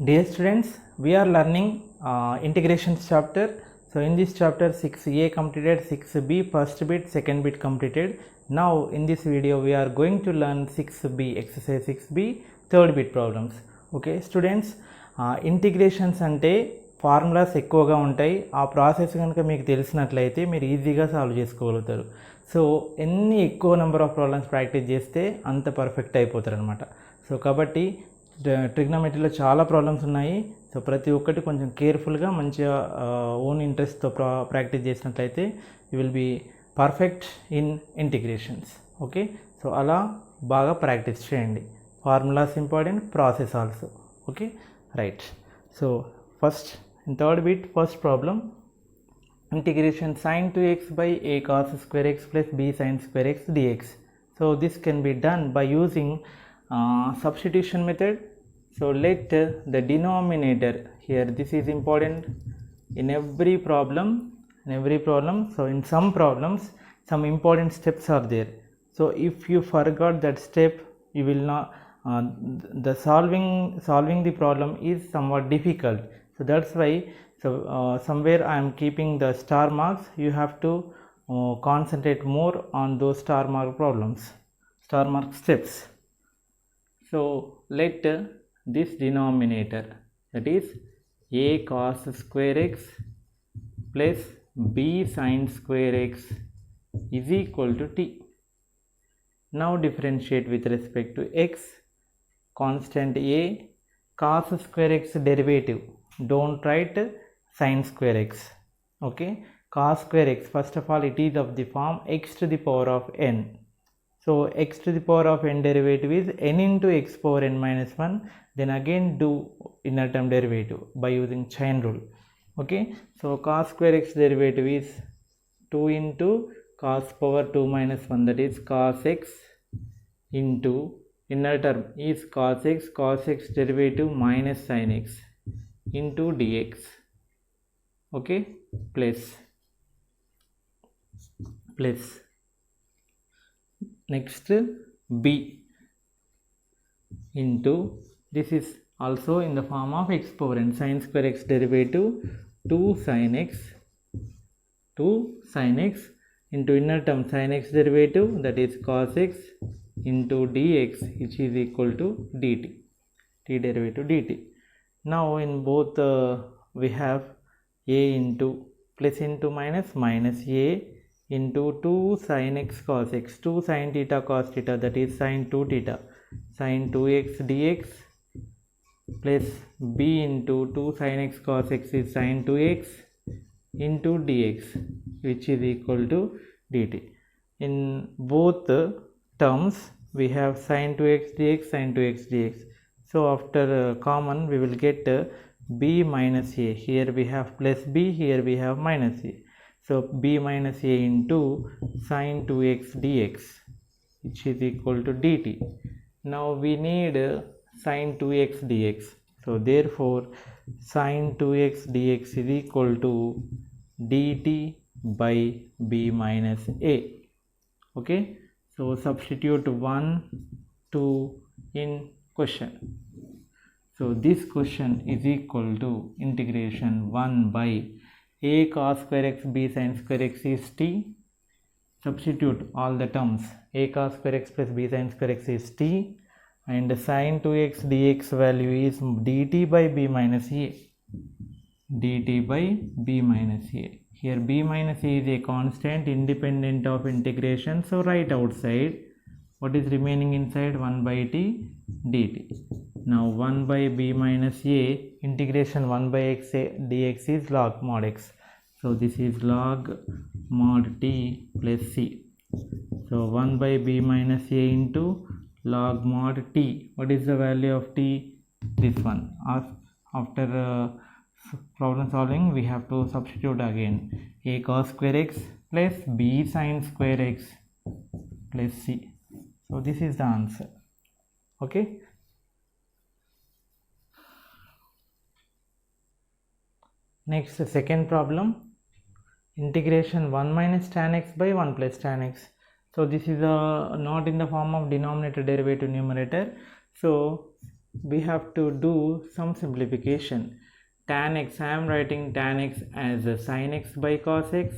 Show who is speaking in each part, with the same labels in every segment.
Speaker 1: Dear students, we are learning integrations chapter. So in this chapter 6a completed, 6b first bit, second bit completed. Now in this video we are going to learn 6b, exercise 6b, third bit problems. Okay students, integrations అంటే formulas ఎక్కువగా ఉంటాయి. ఆ process కనుక మీకు తెలిసినట్లయితే మీరు ఈజీగా solve చేసుకోగలుగుతారు. సో ఎన్ని ఎక్కువ నెంబర్ ఆఫ్ ప్రాబ్లమ్స్ ప్రాక్టీస్ చేస్తే అంత పర్ఫెక్ట్ అయిపోతారు అనమాట. సో కాబట్టి ట్రిగ్నోమెట్రీలో చాలా ప్రాబ్లమ్స్ ఉన్నాయి. సో ప్రతి ఒక్కటి కొంచెం కేర్ఫుల్గా మంచిగా ఓన్ ఇంట్రెస్ట్తో ప్రాక్టీస్ చేసినట్లయితే you will be perfect in integrations. Okay, so అలా బాగా ప్రాక్టీస్ చేయండి. Formulas important, process also. Okay right. So first in third bit, first problem, integration sin 2x by a cos square x plus b sin square x dx. So this can be done by using substitution method. So let the denominator here, this is important in every problem, so in some problems some important steps are there. So if you forgot that step, you will not the solving the problem is somewhat difficult. So that's why somewhere I am keeping the star marks. You have to concentrate more on those star mark problems, star mark steps. So let this denominator, that is a cos square x plus b sin square x is equal to t. Now differentiate with respect to x, constant a, cos square x derivative, don't write sin square x. Okay, cos square x, first of all it is of the form x to the power of n. So x to the power of n derivative is n into x power n minus 1. Then again do inner term derivative by using chain rule. Okay, so cos square x derivative is 2 into cos power 2 minus 1, that is cos x, into inner term is cos x derivative minus sin x into dx. Okay, plus next b into, this is also in the form of x power n, sin square x derivative 2 sin x into inner term sin x derivative, that is cos x into dx, which is equal to dt, t derivative dt. Now in both we have a into plus into minus a into 2 sin x cos x, 2 sin theta cos theta, that is sin 2 theta, sin 2x dx, plus b into 2 sin x cos x is sin 2x into dx, which is equal to dt. In both terms we have sin 2x dx, sin 2x dx. So after common we will get b minus a. Here we have plus b, here we have minus a. So b minus a into sin 2x dx, which is equal to dt. Now we need sin 2x dx. So therefore sin 2x dx is equal to dt by b minus a. Okay, so substitute 1, 2 in question. So this question is equal to integration 1 by a cos square x b sin square x is t. Substitute all the terms, a cos square x plus b sin square x is t, and sin 2x dx value is dt by b minus a, dt by b minus a. Here b minus a is a constant independent of integration, so write outside. What is remaining inside? 1 by t dt. Now 1 by b minus a, integration 1 by x dx is log mod x. So this is log mod t plus c. So 1 by b minus a into log mod t. What is the value of t? This one. After problem solving we have to substitute again. A cos square x plus b sin square x plus c. So this is the answer. Okay, next second problem, integration 1 minus tan x by 1 plus tan x. So this is not in the form of denominator derivative numerator. So we have to do some simplification. Tan x, I am writing tan x as sin x by cos x.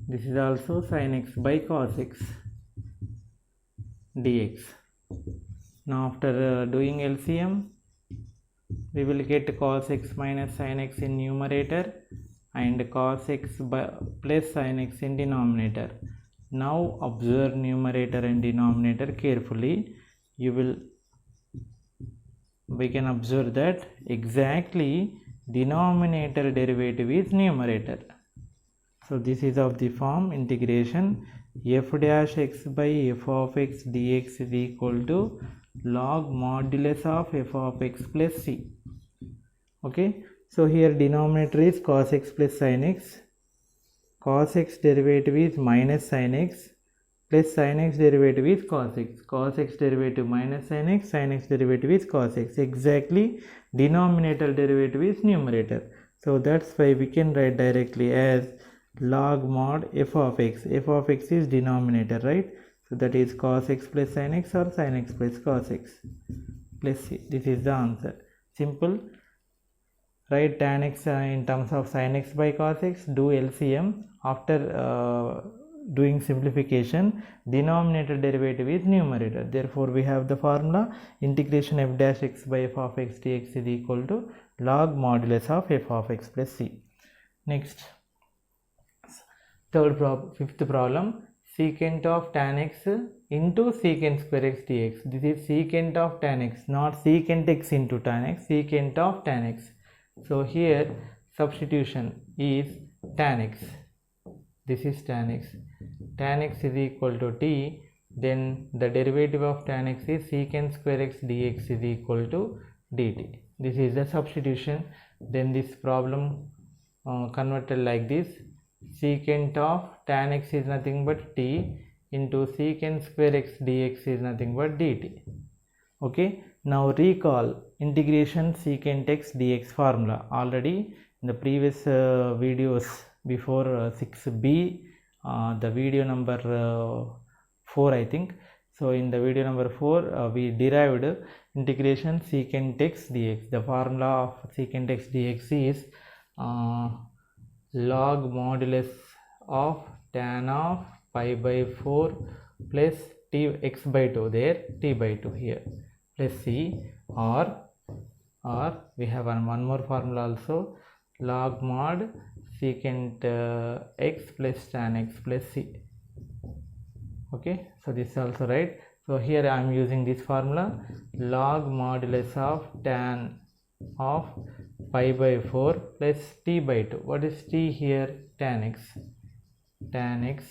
Speaker 1: This is also sin x by cos x dx. Now after doing LCM, we will get cos x minus sin x in numerator and cos x plus sin x in denominator. Now observe numerator and denominator carefully. We can observe that exactly denominator derivative is numerator. So this is of the form integration f dash x by f of x dx is equal to log modulus of f of x plus c. Okay, so here denominator is cos x plus sin x, cos x derivative is minus sin x, plus sin x derivative is cos x, cos x derivative minus sin x derivative is cos x. Exactly denominator derivative is numerator. So that's why we can write directly as log mod f of x. F of x is denominator, right? So that is cos x plus sin x or sin x plus cos x plus c. This is the answer. Simple. Write tan x in terms of sin x by cos x, do LCM. After doing simplification, denominator derivative is numerator. Therefore, we have the formula integration f dash x by f of x dx is equal to log modulus of f of x plus c. Next, fifth problem, secant of tan x into secant square x dx. This is secant of tan x, not secant x into tan x, secant of tan x. So here substitution is tan x. This is tan x. Tan x is equal to t. Then the derivative of tan x is secant square x dx is equal to dt. This is the substitution. Then this problem converted like this. Secant of tan x is nothing but t into secant square x dx is nothing but dt. Okay, now recall integration secant x dx formula. Already in the previous videos before 6b, the video number 4 I think. So in the video number 4 we derived integration secant x dx. The formula of secant x dx is log modulus of tan of pi by 4 plus t x by 2, there t by 2 here, plus c, or we have one more formula also, log mod secant x plus tan x plus c. Okay, so this is also right. So here I am using this formula, log modulus of tan of pi by 4 plus t by 2. What is t here? Tan x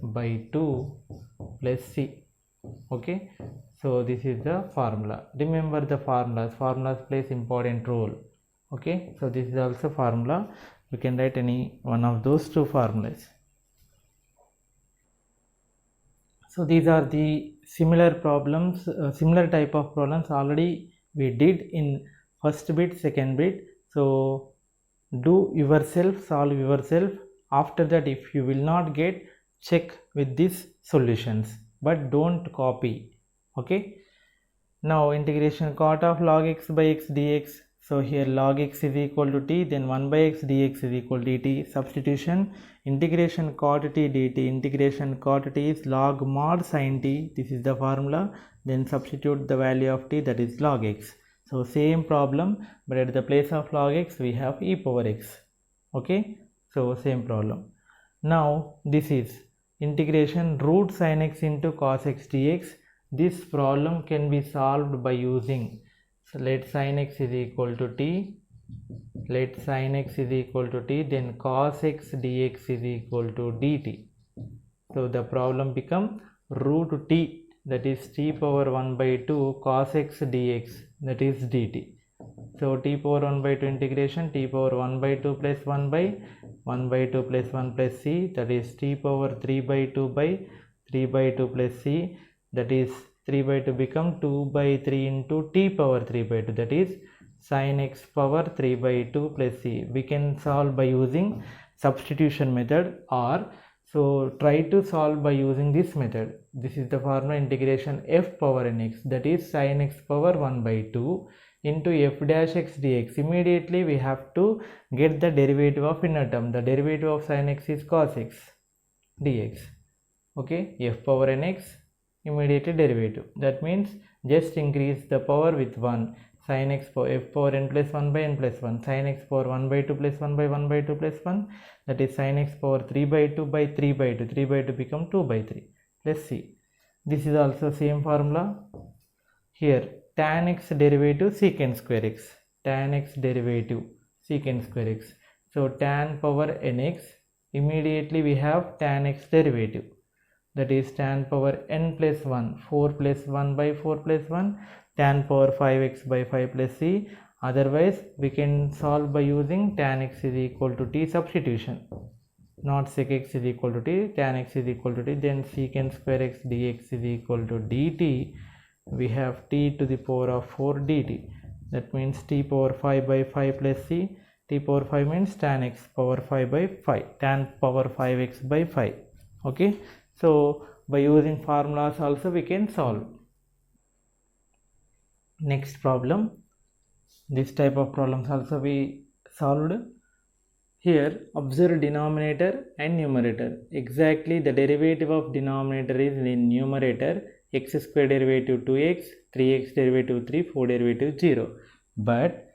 Speaker 1: by 2 plus c. Okay, so this is the formula. Remember the formulas plays important role. Okay, so this is also formula. We can write any one of those two formulas. So these are the similar problems, similar type of problems already we did in first bit, second bit. So do yourself, solve yourself. After that, if you will not get, check with these solutions, but don't copy. Okay, now integration cot of log x by x dx. So here log x is equal to t, then 1 by x dx is equal to dt. Substitution, integration cot t dt. Integration cot t is log mod sin t. This is the formula. Then substitute the value of t, that is log x. So same problem, but at the place of log x we have e power x. Okay, so same problem. Now this is integration root sin x into cos x dx. This problem can be solved by using, so let sin x is equal to t, then cos x dx is equal to dt. So the problem become root t, that is t power 1 by 2 cos x dx, that is dt. So t power 1 by 2 integration t power 1 by 2 plus 1 by 2 plus 1 plus c, that is t power 3 by 2 by 3 by 2 plus c, that is 3 by 2 become 2 by 3 into t power 3 by 2, that is sin x power 3 by 2 plus c. We can solve by using substitution method or So try to solve by using this method. This is the formula: integration f power nx, that is sin x power 1 by 2 into f dash x dx. Immediately we have to get the derivative of inner term. The derivative of sin x is cos x dx. Okay, f power nx, immediate derivative. That means just increase the power with 1. Sin x power f power n plus 1 by n plus 1, sin x power 1 by 2 plus 1 by 1 by 2 plus 1, that is sin x power 3 by 2 by 3 by 2, 3 by 2 become 2 by 3 plus c. This is also same formula. Here tan x derivative secant square x, tan x derivative secant square x. So tan power nx, immediately we have tan x derivative, that is tan power n plus 1, 4 plus 1 by 4 plus 1, tan power 5x by 5 plus c. Otherwise we can solve by using tan x is equal to t substitution. Not sec x is equal to t, tan x is equal to t, then secant square x dx is equal to dt. We have t to the power of 4 dt, that means t power 5 by 5 plus c. T power 5 means tan x power 5 by 5, tan power 5x by 5. Okay, so by using formulas also we can solve. Next problem, this type of problems also we solved. Here observe denominator and numerator. Exactly the derivative of denominator is in numerator, x square derivative 2x, 3x derivative 3, 4 derivative 0. But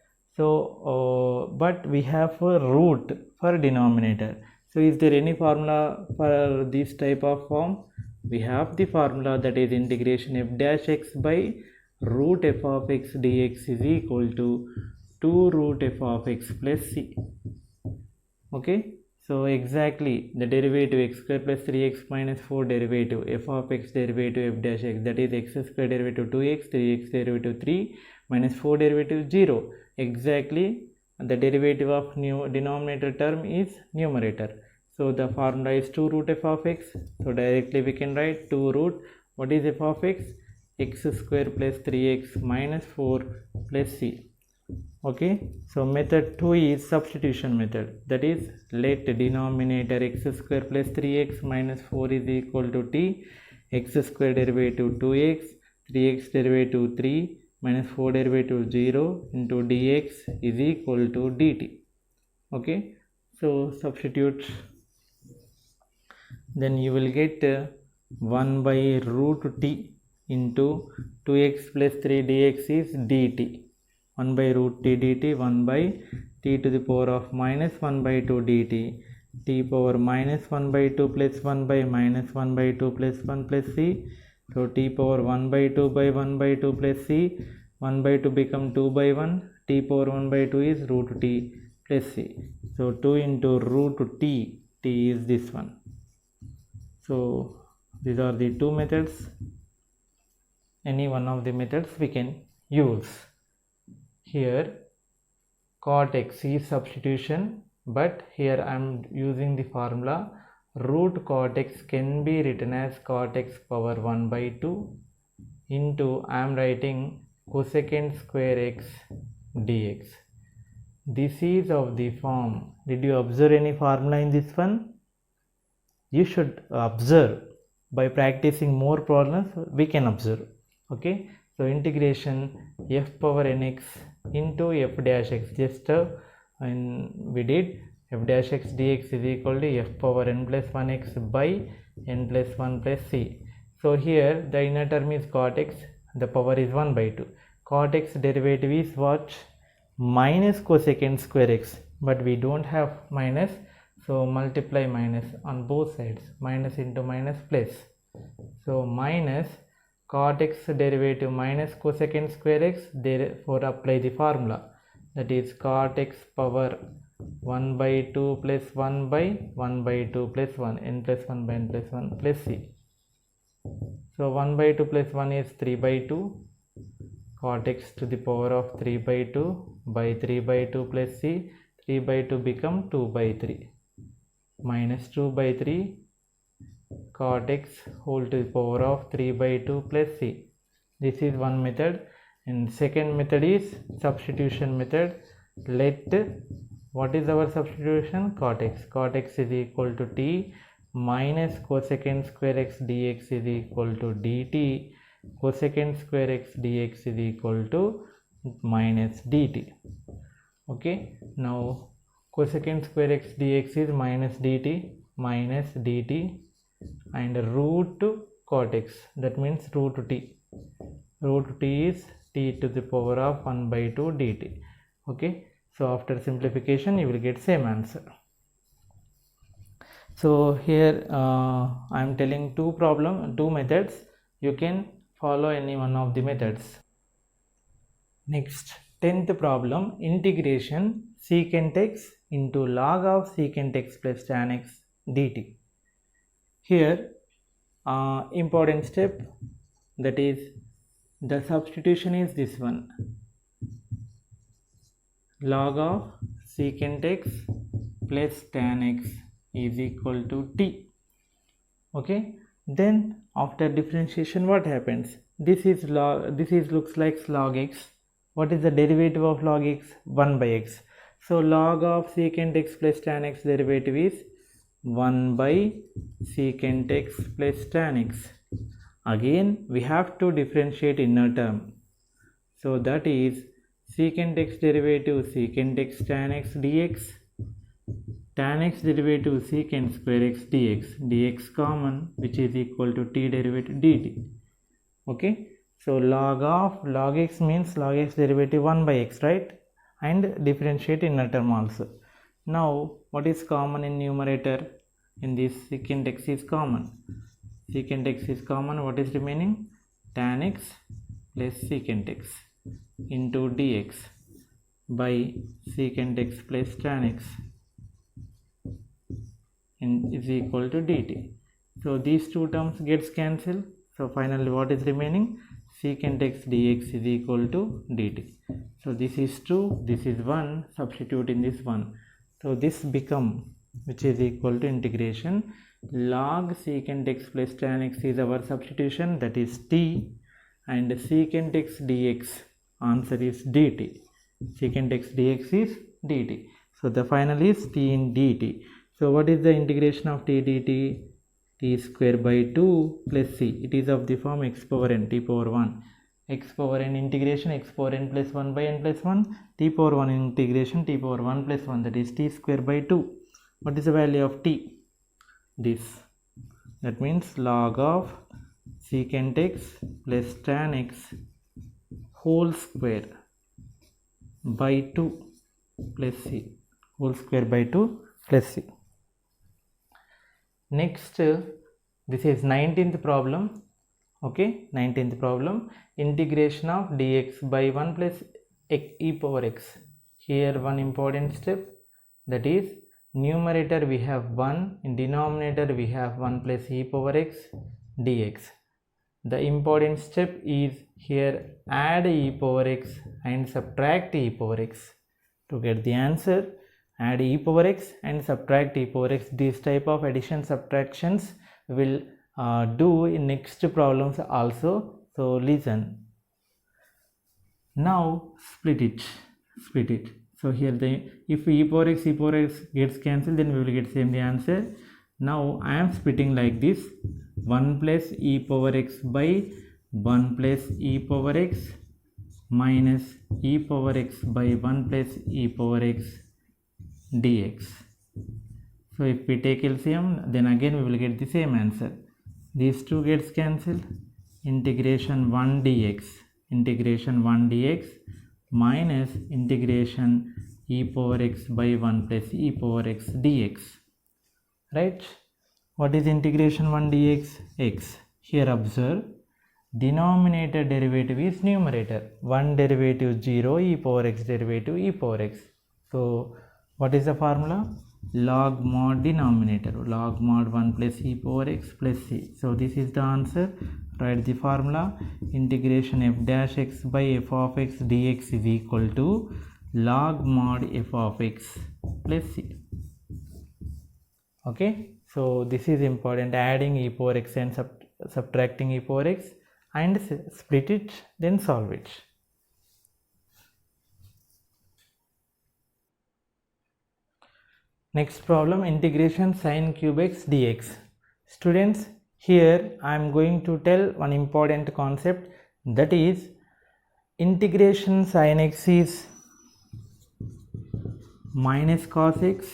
Speaker 1: we have a root for denominator. So is there any formula for this type of form? We have the formula, that is integration f dash x by root f of x dx is equal to 2 root f of x plus c. Okay, so exactly the derivative x square plus 3x minus 4 derivative f of x derivative f dash x, that is x square derivative 2x, 3x derivative 3 minus 4 derivative 0. Exactly the derivative of denominator term is numerator. So the formula is 2 root f of x. So directly we can write 2 root, what is f of x? X square plus 3x minus 4 plus c. Okay, so method 2 is substitution method, that is let denominator x square plus 3x minus 4 is equal to t, x square derivative 2x, 3x derivative 3 minus 4 derivative 0 into dx is equal to dt. Okay, so substitute, then you will get 1 by root t into 2x plus 3 dx is dt. 1 by root t dt, 1 by t to the power of minus 1 by 2 dt, t power minus 1 by 2 plus 1 by minus 1 by 2 plus 1 plus c. So t power 1 by 2 by 1 by 2 plus c, 1 by 2 become 2 by 1, t power 1 by 2 is root t plus c. So 2 into root t, t is this one. So these are the two methods. Any one of the methods we can use. Here cot x is substitution, but here I am using the formula root cot x can be written as cot x power 1 by 2 into I am writing cosecant square x dx. This is of the form. Did you observe any formula in this one? You should observe. By practicing more problems we can observe. Okay, so integration f power nx into f dash x, just we did f dash x dx is equal to f power n plus 1x by n plus 1 plus c. So here the inner term is cot x, the power is 1 by 2. Cot x derivative is what? Minus cosecant square x, but we don't have minus, so multiply minus on both sides, minus into minus plus. So minus cot x derivative minus cosecant square x, therefore apply the formula, that is cot x power 1 by 2 plus 1 by 1 by 2 plus 1, n plus 1 by n plus 1 plus c. So 1 by 2 plus 1 is 3 by 2, cot x to the power of 3 by 2 by 3 by 2 plus c, 3 by 2 become 2 by 3, minus 2 by 3 cot x whole to the power of 3 by 2 plus c. This is one method. And second method is substitution method. Let, what is our substitution? Cot x. Cot x is equal to t minus cosecant square x dx is equal to dt. Cosecant square x dx is equal to minus dt. Okay, now cosecant square x dx is minus dt and root cot x, that means root t. Root t is t to the power of 1 by 2 dt. Okay, so after simplification you will get same answer. So here I am telling two methods. You can follow any one of the methods. Next, 10th problem, integration secant x into log of secant x plus tan x dt. Here important step, that is the substitution is this one, log of secant x plus tan x is equal to t. Okay, then after differentiation what happens? This looks like log x. What is the derivative of log x? 1 by x. So log of secant x plus tan x derivative is 1 by secant x plus tan x. Again we have to differentiate inner term. So that is secant x derivative secant x tan x dx, tan x derivative secant square x dx common, which is equal to t derivative dt. Okay, so log x means log x derivative 1 by x, right? And differentiate inner term also. Now what is common in numerator? In this secant x is common. Secant x is common. What is remaining? Tan x plus secant x into dx by secant x plus tan x is equal to dt. So these two terms gets cancelled. So finally what is remaining? Secant x dx is equal to dt. So this is 2, this is 1, substitute in this one. So this become, which is equal to integration log secant x plus tan x is our substitution, that is t, and secant x dx answer is dt. Secant x dx is dt. So the final is t in dt. So what is the integration of t dt? T square by 2 plus c. It is of the form x power n, t power 1. X power n integration x power n plus 1 by n plus 1. T power 1 integration t power 1 plus 1, that is t square by 2. What is the value of t? This. That means log of secant x plus tan x whole square by 2 plus c. Whole square by 2 plus c. Next, this is 19th problem. Okay, 19th problem, integration of dx by 1 plus e power x. Here one important step, that is numerator we have 1, in denominator we have 1 plus e power x dx. The important step is here add e power x and subtract e power x. To get the answer, add e power x and subtract e power x. This type of addition subtractions will do in next problems also. So listen. Now split it. So here if e power x gets cancelled, then we will get same the answer. Now I am splitting like this: 1 plus e power x by 1 plus e power x minus e power x by 1 plus e power x dx. So if we take LCM, then again we will get the same answer. These two gets cancelled. Integration 1 dx minus integration e power x by 1 plus e power x dx. Right? What is integration 1 dx? X. Here observe, denominator derivative is numerator. 1 derivative 0, e power x derivative e power x. So what is the formula? Log mod denominator, log mod 1 plus e power x plus c. So this is the answer. Write the formula. Integration f dash x by f of x dx is equal to log mod f of x plus c. Okay, so this is important, adding e power x and subtracting e power x, and split it, then solve it. Next problem, integration sin cube x dx. Students, here I am going to tell one important concept, that is integration sin x is minus cos x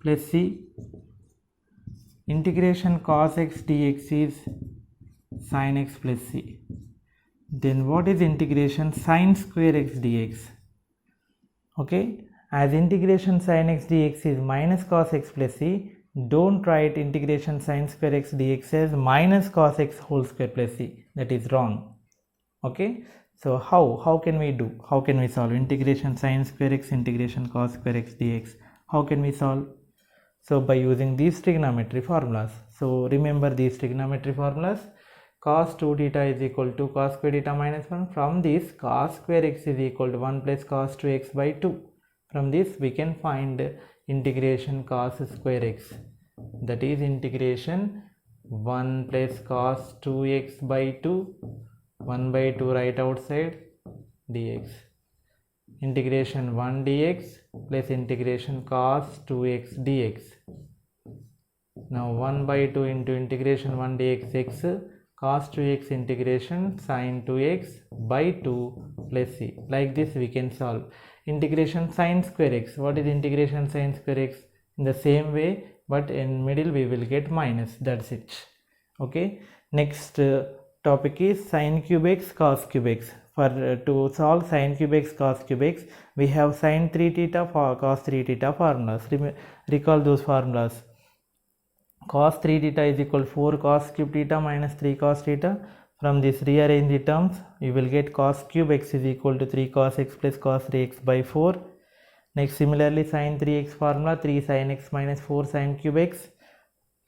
Speaker 1: plus c, integration cos x dx is sin x plus c. Then what is integration sin square x dx? Okay, as integration sin x dx is minus cos x plus c, don't write integration sin square x dx as minus cos x whole square plus c. That is wrong. Okay, so how can we solve integration sin square x integration cos square x dx? How can we solve? So by using these trigonometry formulas. So remember these trigonometry formulas. Cos 2 theta is equal to cos square theta minus 1. From this, cos square x is equal to 1 plus cos 2x by 2. From this we can find integration cos square x, that is integration 1 plus cos 2x by 2, 1 by 2 right outside, dx. Integration 1 dx plus integration cos 2x dx. Now 1 by 2 into integration 1 dx x, cos 2x integration sin 2x by 2 plus c. Like this we can solve. Integration sin square x. What is integration sin square x? In the same way, but in middle we will get minus. That's it. Okay. Next topic is sin cube x cos cube x. For to solve sin cube x cos cube x, we have sin 3 theta for cos 3 theta formulas. Recall those formulas. Cos 3 theta is equal to 4 cos cube theta minus 3 cos theta. From this, rearrange the terms, you will get cos cube x is equal to 3 cos x plus cos 3x by 4. Next, similarly, sin 3x formula, 3 sin x minus 4 sin cube x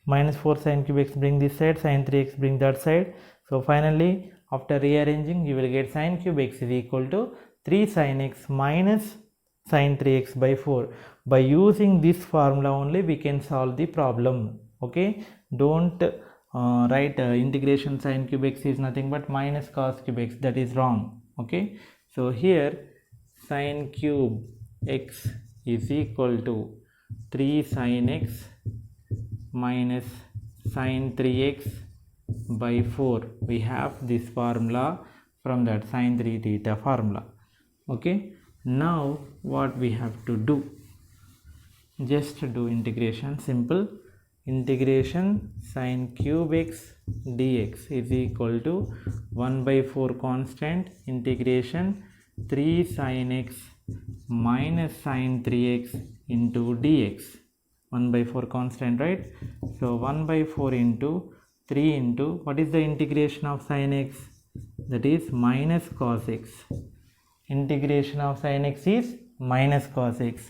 Speaker 1: minus 4 sin cube x, bring this side, sin 3x bring that side. So finally, after rearranging, you will get sin cube x is equal to 3 sin x minus sin 3x by 4. By using this formula only, we can solve the problem. Okay, don't write integration sin cube x is nothing but minus cos cube x. That is wrong. Okay, so here sin cube x is equal to 3 sin x minus sin 3x by 4. We have this formula from that sin 3 theta formula. Okay, now what we have to do? Just do integration, simple. Integration sin cube x dx is equal to 1 by 4 constant integration 3 sin x minus sin 3x into dx. 1 by 4 constant, right? So 1 by 4 into 3 into, what is the integration of sin x? That is minus cos x. Integration of sin x is minus cos x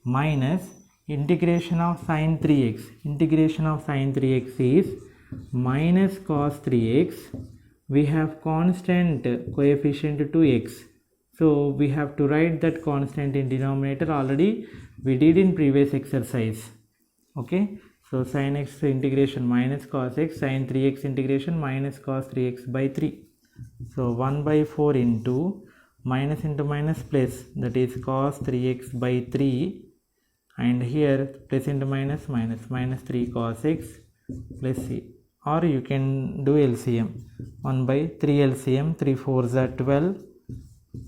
Speaker 1: minus integration of sin 3x. Integration of sin 3x is minus cos 3x. We have constant coefficient 2x. So we have to write that constant in denominator. Already we did in previous exercise. Okay. So sin x integration minus cos x, sin 3x integration minus cos 3x by 3. So 1 by 4 into minus into minus plus, that is cos 3x by 3. And here plus into minus minus, minus 3 cos x plus c, or you can do LCM. 1 by 3 LCM, 3 4s are 12,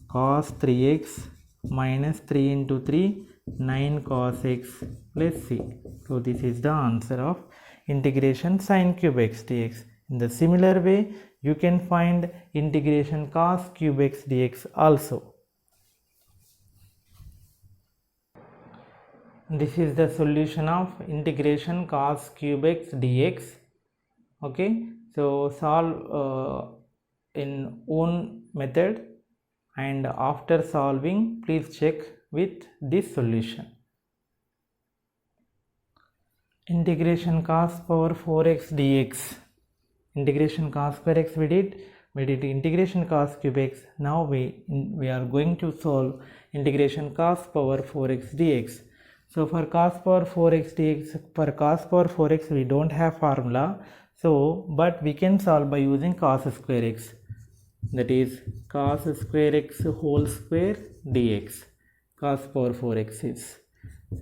Speaker 1: cos 3x minus 3 into 3, 9 cos x plus c. So this is the answer of integration sin cube x dx. In the similar way, you can find integration cos cube x dx also. This is the solution of integration cos cube x dx. Okay, so solve in own method, and after solving, please check with this solution. Integration cos power 4x dx. Integration cos square x we did integration cos cube x. Now we are going to solve integration cos power 4x dx. So for cos power 4x dx, for cos power 4x we don't have formula, so but we can solve by using cos square x, that is cos square x whole square dx. Cos power 4x is,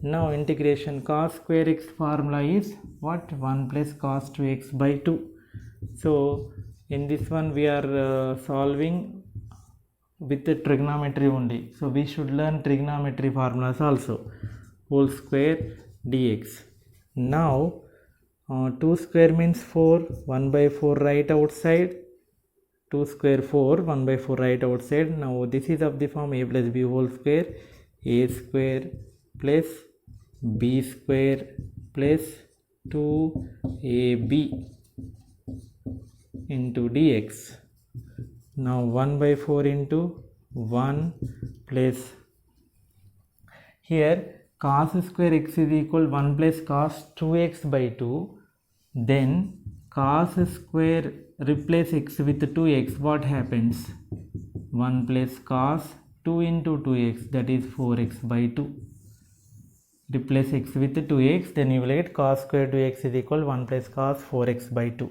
Speaker 1: Now integration cos square x formula is what? 1 plus cos 2x by 2. So in this one we are solving with the trigonometry only. So we should learn trigonometry formulas also. Whole square dx. Now 2 square means 4, 1 by 4 right outside, 2 square 4, 1 by 4 right outside. Now this is of the form a plus b whole square, a square plus b square plus 2ab into dx. Now 1 by 4 into 1 plus, here cos square x is equal 1 plus cos 2x by 2. Then cos square replace x with 2x, what happens? 1 plus cos 2 into 2x, that is 4x by 2. Replace x with 2x, then you will get cos square 2x is equal 1 plus cos 4x by 2.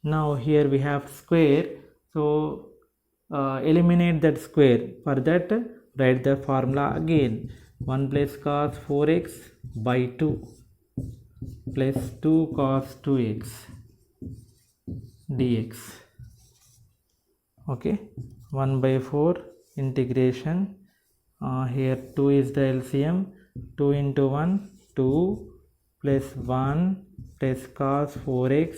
Speaker 1: Now here we have square, so eliminate that square. For that write the formula again. 1 plus cos 4x by 2 plus 2 cos 2x dx. Okay, 1 by 4 integration, here 2 is the LCM, 2 into 1 2 plus 1 plus cos 4x,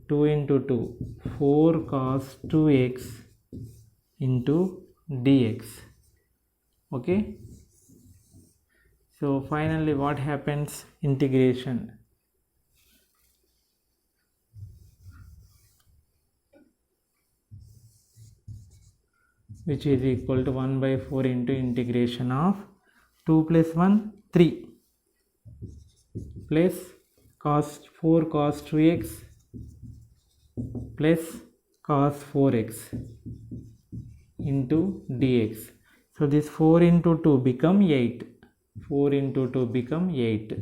Speaker 1: 2 into 2 4 cos 2x into dx. Okay, so finally what happens? Integration. Which is equal to 1 by 4 into integration of 2 plus 1 3 plus cos 4 cos 2x plus cos 4x into dx. So this 4 into 2 become 8. 4 into 2 become 8.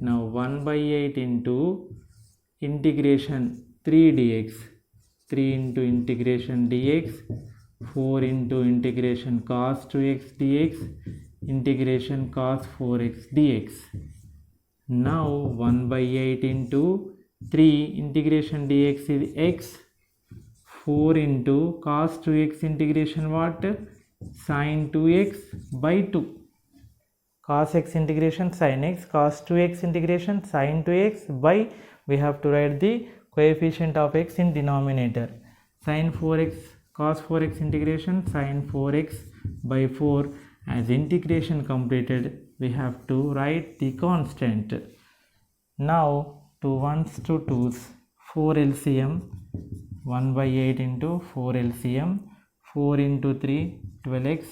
Speaker 1: Now 1 by 8 into integration 3 dx. 3 into integration dx. 4 into integration cos 2x dx. Integration cos 4x dx. Now 1 by 8 into 3 integration dx is x. 4 into cos 2x integration what? Sin 2x by 2. Cos x integration sin x, cos 2x integration sin 2x by, we have to write the coefficient of x in denominator. Sin 4x, cos 4x integration sin 4x by 4. As integration completed, we have to write the constant. Now 2 1s to 2s, 4 LCM, 1 by 8 into 4 LCM, 4 into 3 12x,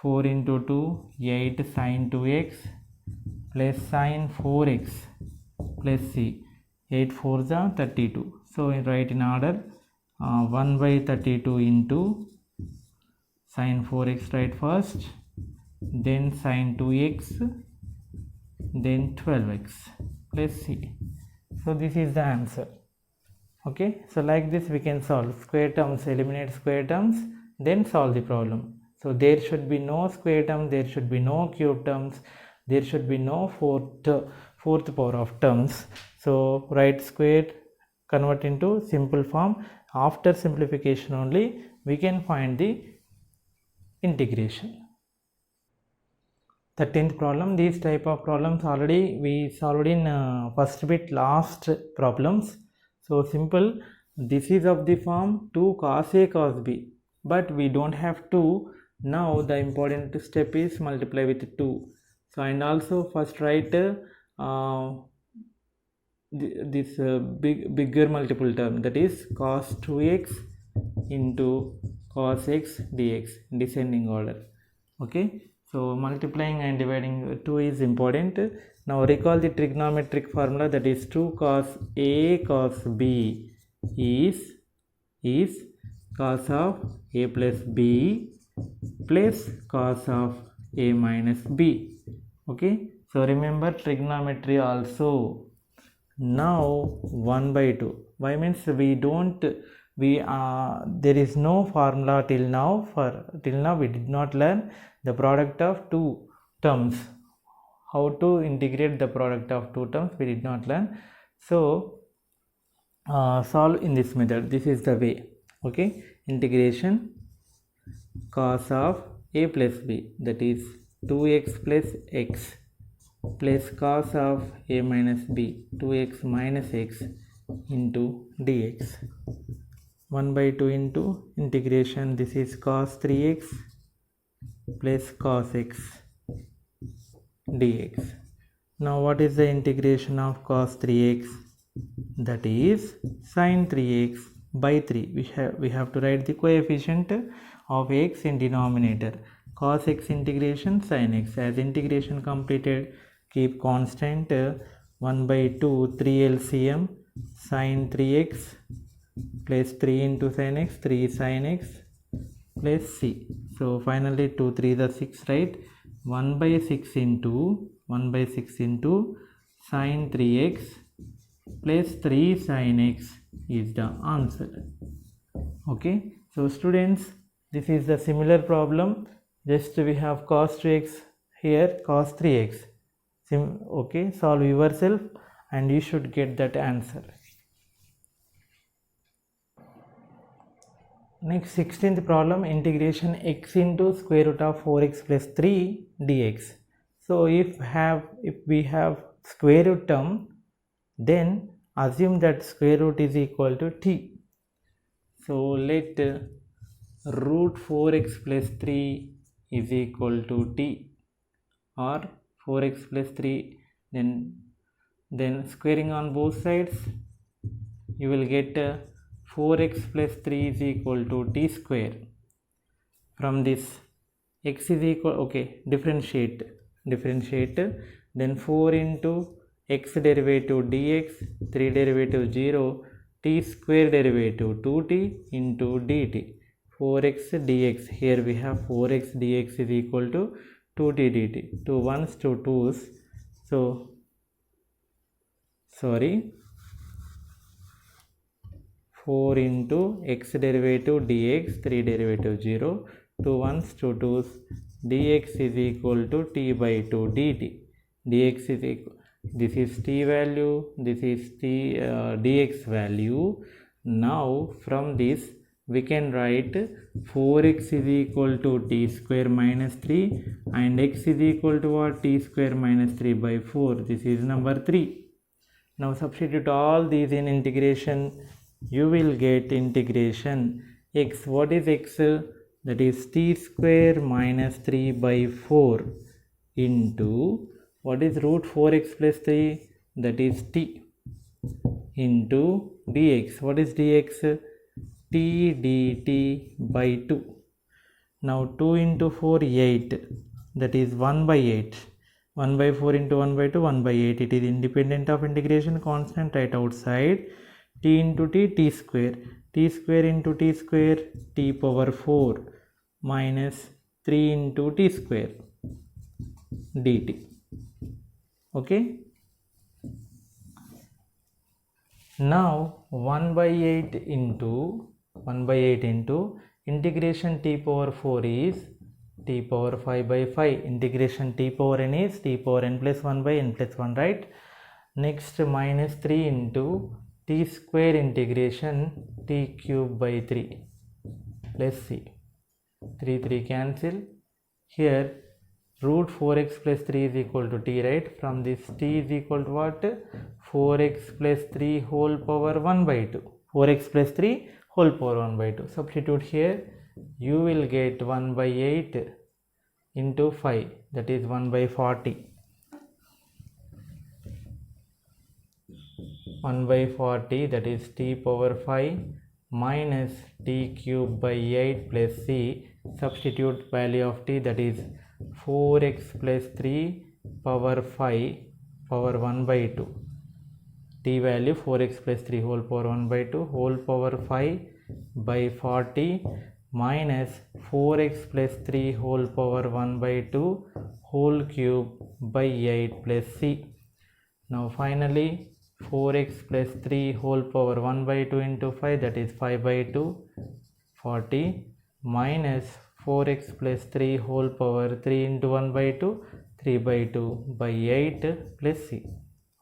Speaker 1: 4 into 2 8 sin 2x plus sin 4x plus c, 8 4s are 32. So write in order, 1 by 32 into sin 4x write first, then sin 2x, then 12x plus c. So this is the answer. Okay, so like this we can solve square terms, eliminate square terms, then solve the problem. So there should be no square term, there should be no cube terms, there should be no fourth power of terms. So write square, convert into simple form. After simplification only we can find the integration. 13th problem. These type of problems already we solved in first bit last problems. So simple, this is of the form 2 cos a cos b, but we don't have 2. Now the important step is multiply with 2. So and also first write this bigger multiple term, that is cos 2x into cos x dx, descending order. Okay, so multiplying and dividing 2 is important. Now recall the trigonometric formula, that is 2 cos a cos b is cos of a plus b plus cos of a minus b. Okay, so remember trigonometry also. Now 1 by 2, why means there is no formula till now. Till now we did not learn the product of two terms, how to integrate the product of two terms we did not learn. So solve in this method. This is the way. Okay, integration cos of a plus b, that is 2x plus x, plus cos of a minus b, 2x minus x into dx. 1 by 2 into integration, this is cos 3x plus cos x dx. Now what is the integration of cos 3x? That is sin 3x by 3. We have to write the coefficient of x in denominator. Cos x integration sin x. As integration completed, keep constant 1 by 2 3 LCM sin 3x plus 3 into sin x, 3 sin x plus c. So finally 2 3 the 6, right? 1 by 6 into sin 3x plus 3 sin x is the answer. Okay, so students, this is the similar problem. Just we have cos 2x here, cos 3x. Okay, solve yourself and you should get that answer. Next, 16th problem, integration x into square root of 4x plus 3 dx. So if we have square root term, then assume that square root is equal to t. So let root 4x plus 3 is equal to t, or 4x plus 3, then squaring on both sides, you will get 4x plus 3 is equal to t square. From this, x is equal, okay, differentiate, then 4 into x derivative dx, 3 derivative 0, t square derivative 2t into dt, 4x dx. Here we have 4x dx is equal to 2t dt, 2 1s 2 2s, so sorry, 4 into x derivative dx, 3 derivative 0, 2 1s 2 2s, dx is equal to t by 2 dt. Dx is equal, this is t value, this is t dx value. Now from this we can write 4x is equal to t square minus 3 and x is equal to what? T square minus 3 by 4. This is number 3. Now substitute all these in integration. You will get integration x. What is x? That is t square minus 3 by 4 into, what is root 4x plus 3? That is t, into dx. What is dx? T dt by 2. Now 2 into 4, 8. That is 1 by 8. 1 by 4 into 1 by 2, 1 by 8. It is independent of integration constant right outside. T into t, t square. T square into t square, t power 4 minus 3 into t square dt. Okay. Now 1 by 8 into integration t power 4 is t power 5 by 5. Integration t power n is t power n plus 1 by n plus 1, right? Next, minus 3 into t square integration t cube by 3 plus c. 3 cancel. Here root 4x plus 3 is equal to t, right? From this t is equal to what? 4x plus 3 whole power 1 by 2. 4x plus 3 whole power 1 by 2. Substitute here. You will get 1 by 8 into 5. That is 1 by 40. 1 by 40, that is t power 5 minus t cube by 8 plus c. Substitute value of t, that is 4x plus 3 power 5 power 1 by 2. T value 4x plus 3 whole power 1 by 2 whole power 5 by 40 minus 4x plus 3 whole power 1 by 2 whole cube by 8 plus c. Now finally 4x plus 3 whole power 1 by 2 into 5, that is 5 by 2, 40 minus 4x plus 3 whole power 3 into 1 by 2, 3 by 2 by 8 plus c.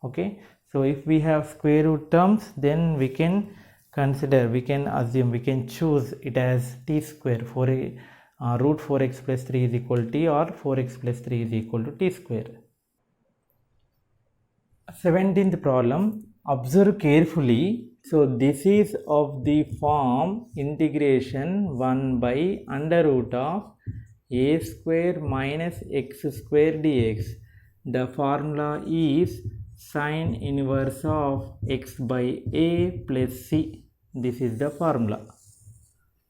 Speaker 1: Okay, so if we have square root terms, then we can consider, we can assume, we can choose it as t square. For root 4x plus 3 is equal to t, or 4x plus 3 is equal to t square. 17th problem, observe carefully. So this is of the form integration 1 by under root of a square minus x square dx. The formula is sine inverse of x by a plus c. This is the formula.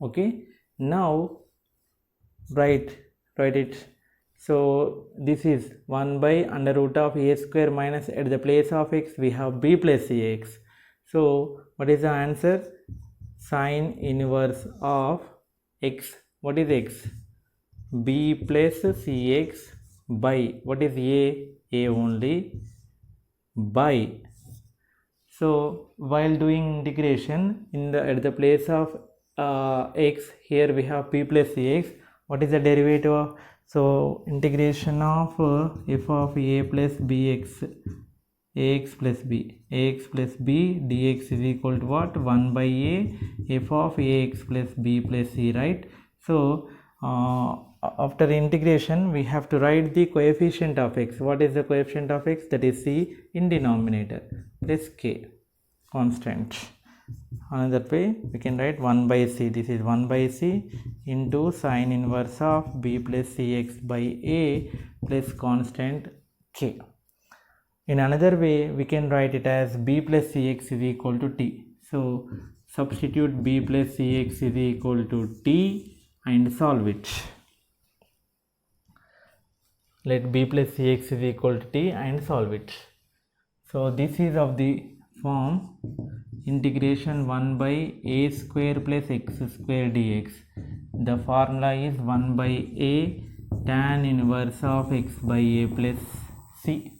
Speaker 1: Okay, now write it. So this is 1 by under root of a square minus, at the place of x we have b plus ax. So what is the answer? Sine inverse of x. What is x? B plus cx by, what is a only, by. So while doing integration, in the at the place of x, here we have p plus cx. What is the derivative of? So integration of f of a plus bx, ax plus b dx is equal to what? 1 by a f of ax plus b plus c, right? So after integration we have to write the coefficient of x. What is the coefficient of x? That is c in denominator plus k constant. Another way we can write 1 by c. This is 1 by c into sine inverse of b plus cx by a plus constant k. In another way we can write it as b plus cx is equal to t. So substitute b plus cx is equal to t and solve it. Let b plus cx is equal to t and solve it. So this is of the form integration 1 by a square plus x square dx. The formula is 1 by a tan inverse of x by a plus c.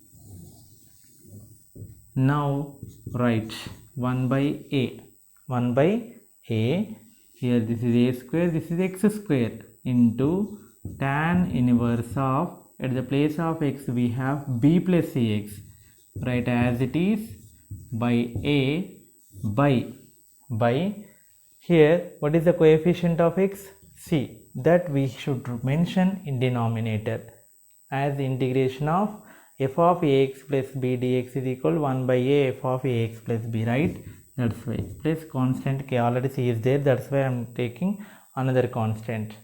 Speaker 1: Now write 1 by a. 1 by a, here this is a square, this is x square, into tan inverse of, at the place of x we have b plus cx. Write as it is, by a by here what is the coefficient of x? C. That we should mention in denominator as integration of f of ax plus b dx is equal 1 by a f of ax plus b, right? That's why, plus constant k, already c is there, that's why I am taking another constant.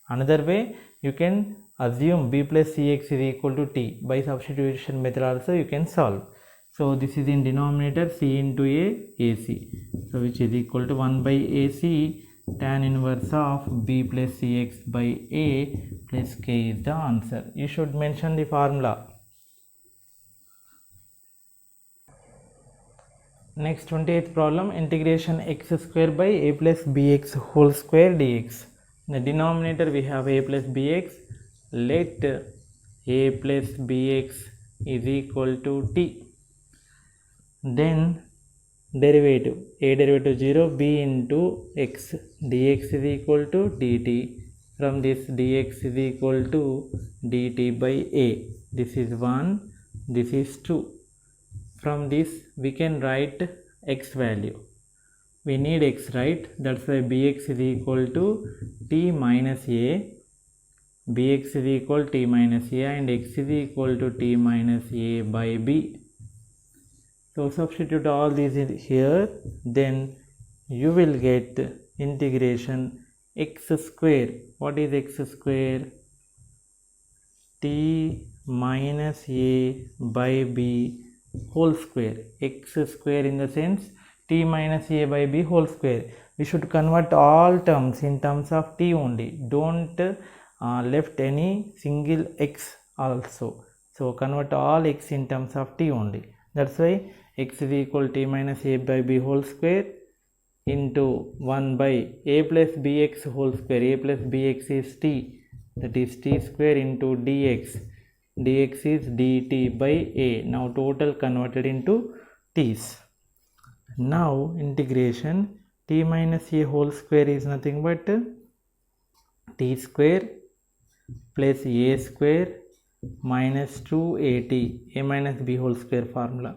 Speaker 1: Another way you can assume b plus cx is equal to t. By substitution method also you can solve. So this is in denominator c into a ac, so which is equal to 1 by ac tan inverse of b plus cx by a plus k is the answer. You should mention the formula. Next 28th problem, integration x square by a plus bx whole square dx. In the denominator we have a plus bx. Let a plus bx is equal to t. Then derivative, a derivative 0, b into x, dx is equal to dt. From this dx is equal to dt by a. This is 1, this is 2. From this we can write x value. We need x, right? That's why bx is equal to t minus a. Bx is equal to t minus a and x is equal to t minus a by b. So substitute all these in here, then you will get integration x square. What is x square? T minus a by b whole square. X square in the sense t minus a by b whole square. We should convert all terms in terms of t only. Don't left any single x also. So convert all x in terms of t only. That's why x is equal to t minus a by b whole square into 1 by a plus bx whole square. A plus bx is t, that is t square into dx. Dx is dt by a. Now total converted into t's. Now integration t minus a whole square is nothing but t square plus a square minus 2at a minus b whole square formula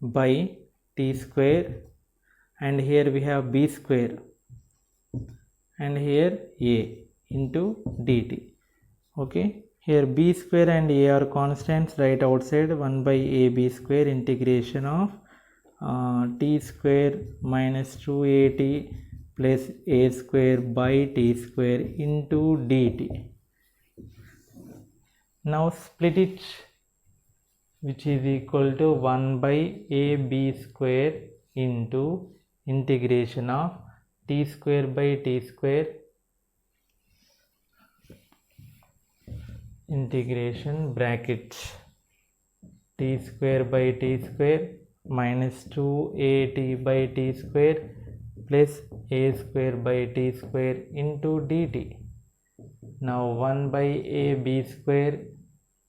Speaker 1: by t square, and here we have b square and here a into dt. Okay, here b square and a are constants, right outside 1 by ab square integration of t square minus 2at plus a square by t square into dt. Now split it, which is equal to 1 by ab square into integration of t square by t square integration bracket t square by t square minus 2at by t square plus a square by t square into dt. Now 1 by ab square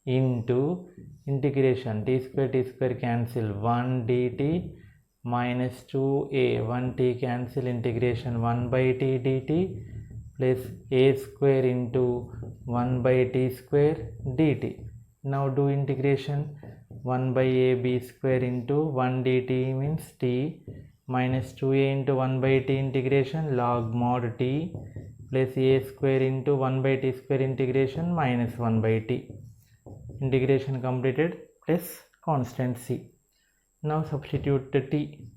Speaker 1: into integration t square cancel 1 dt minus 2a 1t cancel integration 1 by t dt plus a square into 1 by t square dt. Now do integration 1 by ab square into 1 dt means t minus 2a into 1 by t integration log mod t plus a square into 1 by t square integration minus 1 by t. Integration completed plus constant c. Now substitute the t.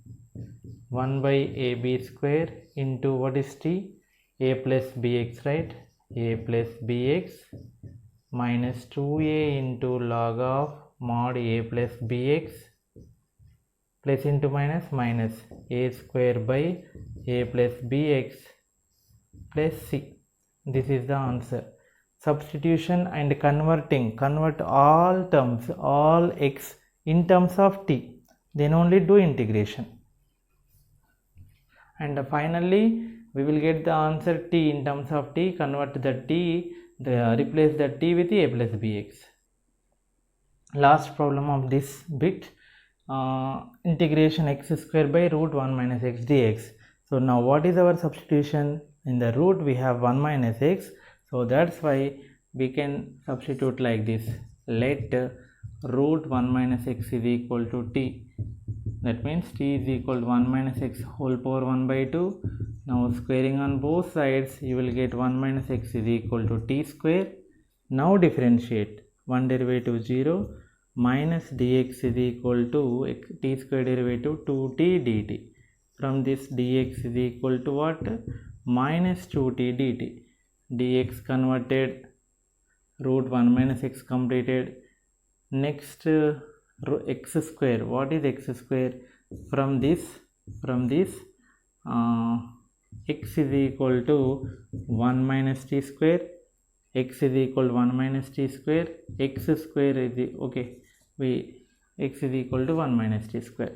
Speaker 1: 1 by ab square into what is t? A plus bx, right? A plus bx minus 2a into log of mod a plus bx plus into minus a square by a plus bx plus c. This is the answer. Substitution and converting, convert all terms, all x in terms of t, then only do integration, and finally we will get the answer t in terms of t. Convert the t, replace the t with a plus bx. Last problem of this bit, integration x square by root 1 minus x dx. So now what is our substitution? In the root we have 1 minus x, so that's why we can substitute like this. Let root 1 minus x is equal to t. That means t is equal to 1 minus x whole power 1 by 2. Now squaring on both sides, you will get 1 minus x is equal to t square. Now differentiate 1 derivative 0 minus dx is equal to t square derivative 2t dt. From this dx is equal to what? Minus 2t dt. Dx converted, root 1 minus x completed. Next x square. What is x square? From this x is equal to 1 minus t square. X is equal to 1 minus t square. X square is x is equal to 1 minus t square.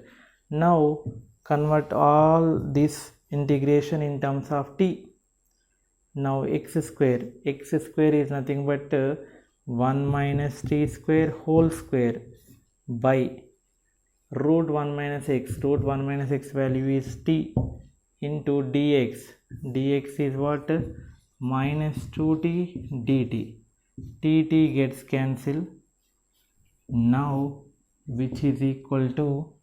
Speaker 1: Now convert all this integration in terms of t. Now x square is nothing but 1 minus t square whole square by root 1 minus x. Root 1 minus x value is t into dx. Dx is what? Minus 2t dt. T gets cancelled. Now which is equal to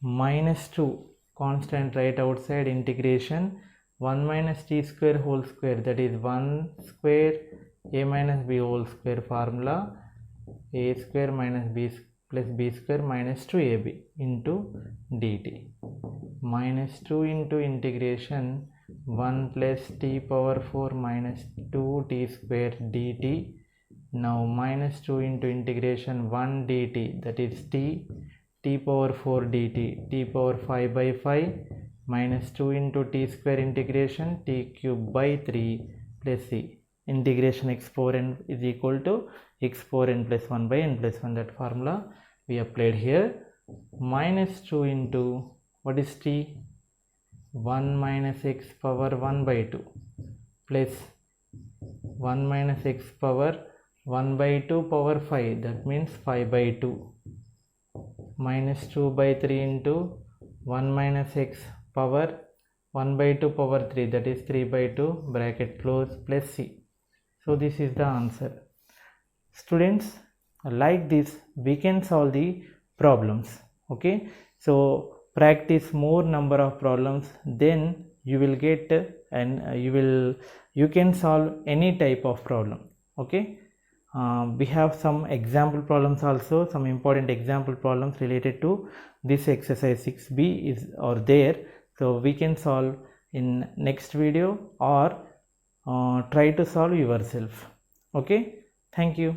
Speaker 1: minus 2 constant right outside integration 1 minus t square whole square, that is 1 square a minus b whole square formula, a square minus b plus b square minus 2ab into dt. Minus 2 into integration 1 plus t power 4 minus 2t square dt. Now minus 2 into integration 1 dt, that is t power 4 dt, t power 5 by 5 minus 2 into t square integration t cube by 3 plus c. Integration x power n is equal to x power n plus 1 by n plus 1. That formula we applied here. Minus 2 into what is t? 1 minus x power 1 by 2 plus 1 minus x power 1 by 2 power 5, that means 5 by 2, minus 2 by 3 into 1 minus x power 1 by 2 power 3, that is 3 by 2 bracket close plus c. So this is the answer. students, like this we can solve the problems. Okay, so practice more number of problems, then you will get and you can solve any type of problem. Okay, we have some example problems also, some important example problems related to this exercise 6b is or there, so we can solve in next video or try to solve yourself. Okay, thank you.